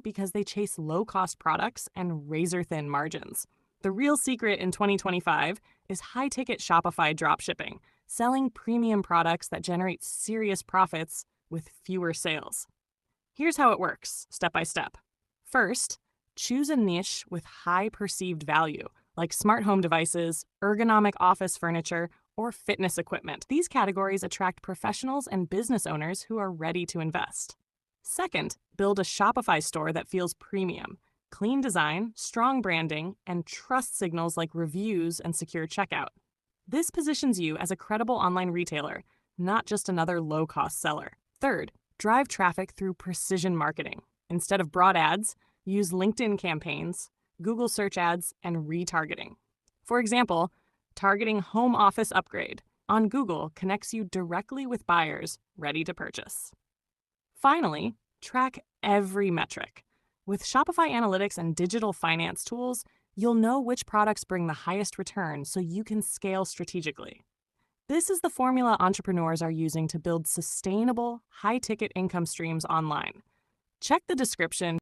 because they chase low-cost products and razor-thin margins. The real secret in 2025 is high-ticket Shopify dropshipping, selling premium products that generate serious profits with fewer sales. Here's how it works, step by step. First, choose a niche with high perceived value, like smart home devices, ergonomic office furniture, or fitness equipment. These categories attract professionals and business owners who are ready to invest. Second, build a Shopify store that feels premium. Clean design, strong branding, and trust signals like reviews and secure checkout. This positions you as a credible online retailer, not just another low-cost seller. Third, drive traffic through precision marketing. Instead of broad ads, use LinkedIn campaigns, Google search ads, and retargeting. For example, targeting home office upgrade on Google connects you directly with buyers ready to purchase. Finally, track every metric. With Shopify Analytics and digital finance tools, you'll know which products bring the highest return so you can scale strategically. This is the formula entrepreneurs are using to build sustainable, high-ticket income streams online. Check the description